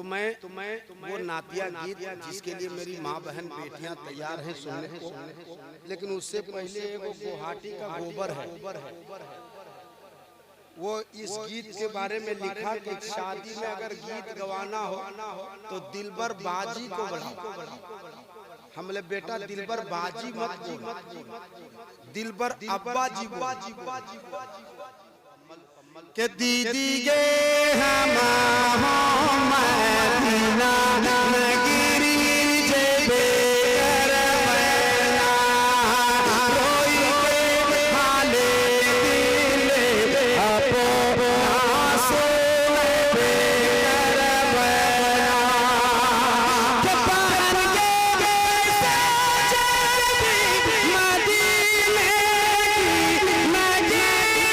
मैं वो नातिया गीत जिसके लिए मेरी माँ बहन बेटियां तैयार हैं सुनने को, लेकिन उससे पहले वो गुवाहाटी का गोबर है। वो इस गीत के बारे में लिखा कि शादी में अगर गीत गवाना हो तो दिलबर बाजी को बुलाओ। हमले बेटा दिलबर बाजी मत बोल, दिलबर अब्बा जी के दीदी गे हम मदीना नगरी जेबे करवैया रोई के हाले दिले अपना सोबे करवैया के पहन के सजदी मदीने की नगरी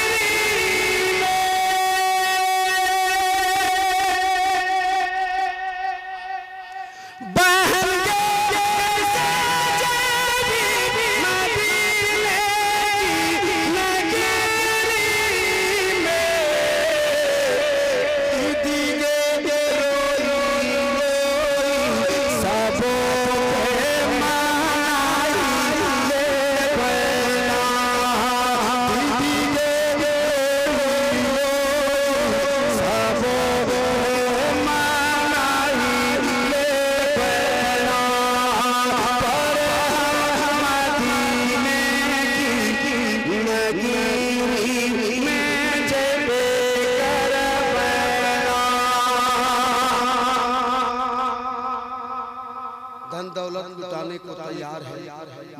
धन दौलत लुटाने को तैयार है,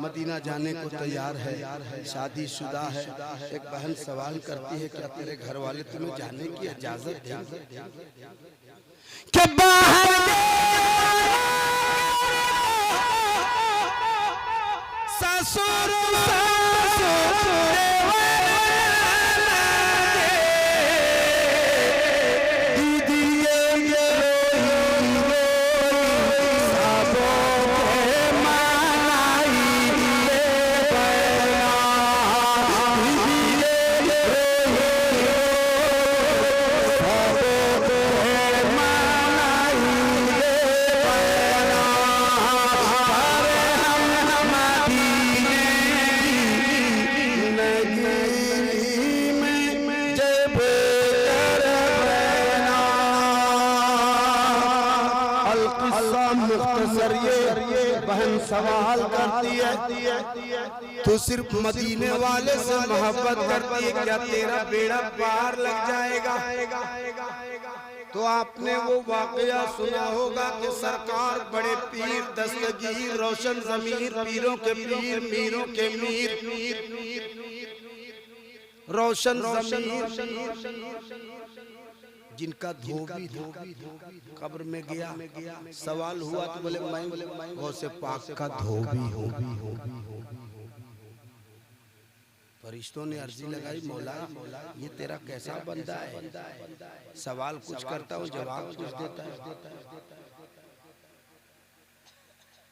मदीना जाने को तैयार है, शादीशुदा है। एक बहन सवाल करती है क्या तेरे घर वाले तुम्हें जाने की इजाजत देंगे कि बाहर ससुर बहन सवाल करती है तो सिर्फ मदीने वाले से मोहब्बत करती है क्या तेरा बेड़ा पार लग जाएगा। तो आपने वो वाकया सुना होगा कि सरकार बड़े पीर दस्तगीर रोशन ज़मीर पीरों के पीर मीरों के मीर रोशन ज़मीर जिनका धोबी कब्र में गया, सवाल हुआ तो बोले मैं गौसे पाक का धोबी हूँ। फरिश्तों ने अर्जी लगाई मौला ये तेरा कैसा बंदा है, सवाल कुछ करता हूँ जवाब कुछ देता है।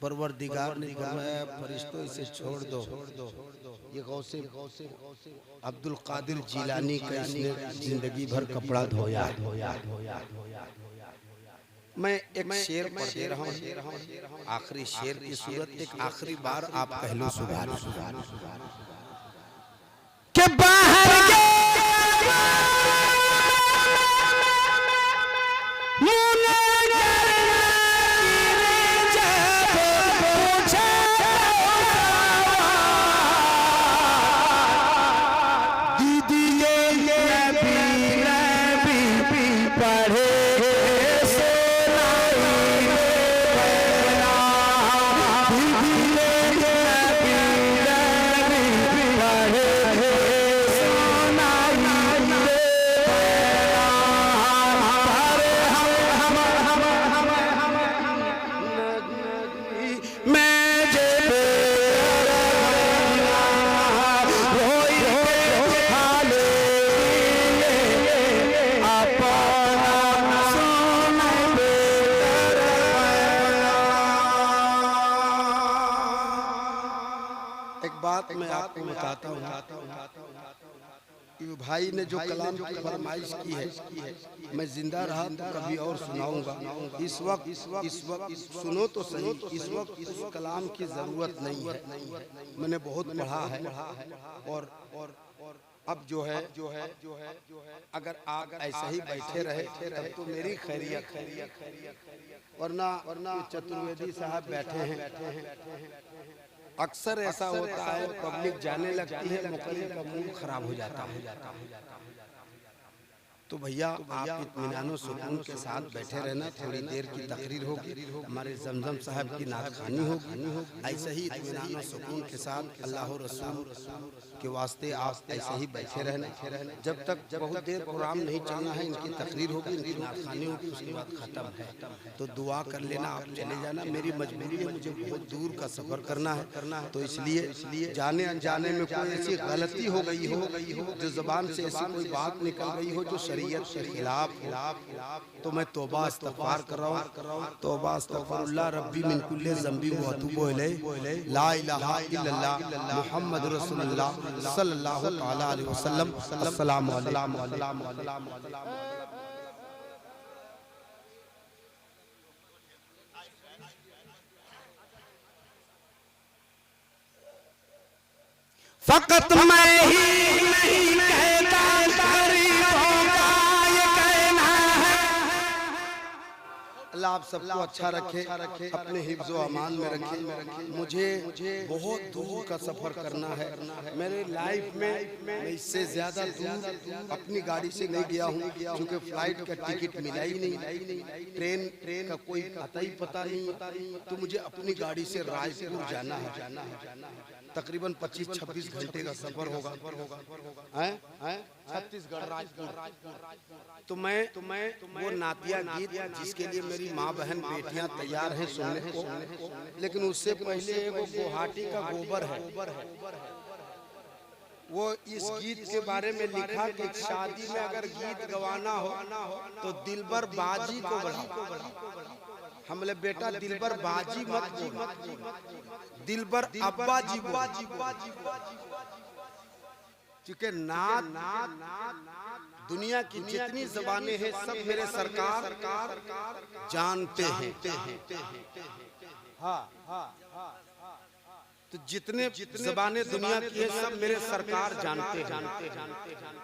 परवरदिगार ने फरमाया फरिश्तों इसे छोड़ दो, ये गौसे अब्दुल कादिर जिलानी का इसने जिंदगी भर कपड़ा धोया। मैं एक शेर पढ़ दे रहा हूँ, आखिरी शेर की सूरत एक आखिरी बार आप कह लो सुभान के बाहर कि भाई ने जो कलाम की फरमाइश की है, मैं जिंदा रहा तो कभी और सुनाऊंगा। इस वक्त सुनो तो सही, इस वक्त इस कलाम की जरूरत नहीं है, मैंने बहुत पढ़ा है। और अब जो है अगर आप ऐसे ही बैठे रहे तब तो मेरी खैरियत, वरना चतुर्वेदी साहब बैठे हैं। अक्सर ऐसा होता है, पब्लिक जाने लगती है, मुकल्लिम का मूड खराब हो जाता है। तो भैया आप इत्मीनान सुकून के साथ बैठे रहना, थोड़ी देर की तकरीर होगी, हमारे जमजम साहब की नातखानी होगी। ऐसे ही इत्मीनान सुकून के साथ अल्लाह रसूल के वास्ते आप ऐसे ही बैठे रहना। जब तक बहुत देर प्रोग्राम नहीं चलना है, इनकी तकरीर होगी, इनकी नातखानी होगी, उसके बाद ख़त्म है। तो दुआ कर लेना, आप चले जाना। मेरी मजबूरी है, मुझे बहुत दूर का सफ़र करना है, तो इसलिए जाने अनजाने में कोई ऐसी गलती हो गई हो, जो ज़बान से ऐसी कोई बात निकल गई हो जो शरीयत के खिलाफ, तो मैं तौबा इस्तग़फ़ार कर रहा हूँ। तौबा अस्तग़फ़िरुल्लाह रब्बी मिन कुल्लि ज़ंबी व अतूबु इलैहि, ला इलाहा इल्लल्लाह मुहम्मद रसूलुल्लाह सल्लल्लाहु तआला अलैहि वसल्लम। अस्सलामु अलैकुम। फकत मैं ही नहीं कहता, अल्लाह आप सबको अच्छा रखे, अपने हिफ्ज़ व अमान में रखे। मुझे बहुत दूर का सफ़र करना है। मेरे लाइफ में मैं इससे ज़्यादा दूर अपनी गाड़ी से नहीं गया हूँ, क्योंकि फ़्लाइट का टिकट मिला ही नहीं, ट्रेन का कोई पता नहीं। तो मुझे अपनी गाड़ी से रायपुर जाना है। तकरीबन 25-26 घंटे का सफ़र होगा, छत्तीसगढ़ रायपुर। तो मैं वो नातिया गीत जिसके लिए मेरी माँ बहन बेटियां तैयार हैं सुनने को, लेकिन उससे पहले वो गुवाहाटी का गोबर है, वो इस गीत के बारे में लिखा कि शादी में अगर गीत गवाना हो तो दिलबर बाजी को बढ़ाओ। हमले बेटा दिलबर बाजी मत बोल, दिलबर अब्बा जी क्योंकि दुनिया की जितनी ज़बानें हैं सब मेरे सरकार जानते हैं। तो जितने ज़बानें दुनिया की है सब मेरे सरकार जानते हैं।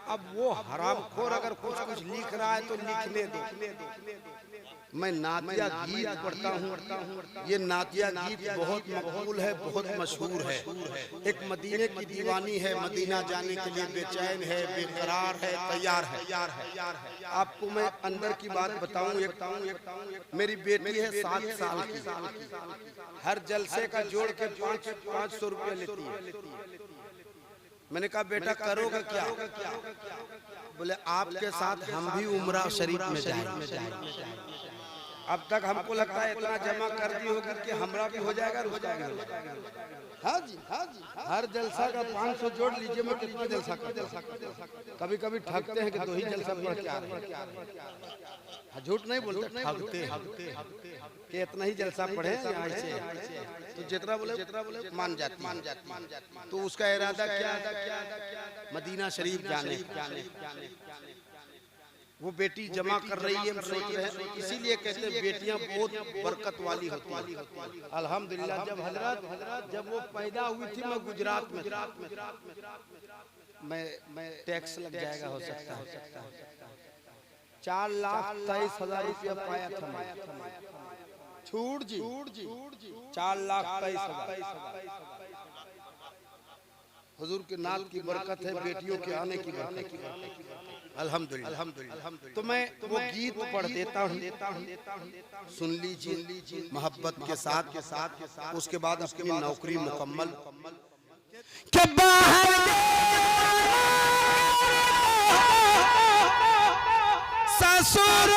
अब वो हरामखोर अगर कुछ लिख रहा है तो लिखने दो। मैं नातिया गीत पढ़ता हूँ। ये नातिया गीत बहुत मकबूल है, बहुत मशहूर है। एक मदीने की दीवानी है, मदीना जाने के लिए बेचैन है, बेकरार है, तैयार है। आपको मैं अंदर की बात बताऊं। मेरी बेटी है 7 साल की, हर जलसे का जोड़ के 500 रुपये लेती है। मैंने कहा बेटा करोगे क्या? बोले आपके साथ हम भी उम्रा शरीफ में जाएंगे। अब तक हमको लगता है इतना जमा कर दी होगी कि हमरा भी हो जाएगा। हाँ जी, हर जलसा का 500 जोड़ लीजिए। मैं कितना जलसा कर, कभी ठगते हैं कि 2 ही जलसा पढ़ के आ रहे हैं। झूठ नहीं बोलते, ठगते कि इतना ही जलसा पढ़े यहाँ से, तो जितना बोले मान जाती। तो उसका इरादा क्या है? मदीना शरीफ जाने। वो बेटी जमा कर रही है, हम सोच रहे हैं। इसीलिए कहते हैं बेटियां बहुत बरकत वाली होती हैं। अल्हम्दुलिल्लाह जब वो पैदा हुई थी, मैं गुजरात में मैं टैक्स लग जाएगा हो सकता है। 4,23,000 रुपया पाया था। छूट जी 4,23,000। हुजूर के नाल की बरकत है, बेटियों के आने की बरकत है। अल्हम्दुलिल्लाह। तो मैं वो गीत पढ़ देता हूँ, सुन लीजिए मोहब्बत के साथ। उसके बाद अपनी नौकरी मुकम्मल के बाहर ससुर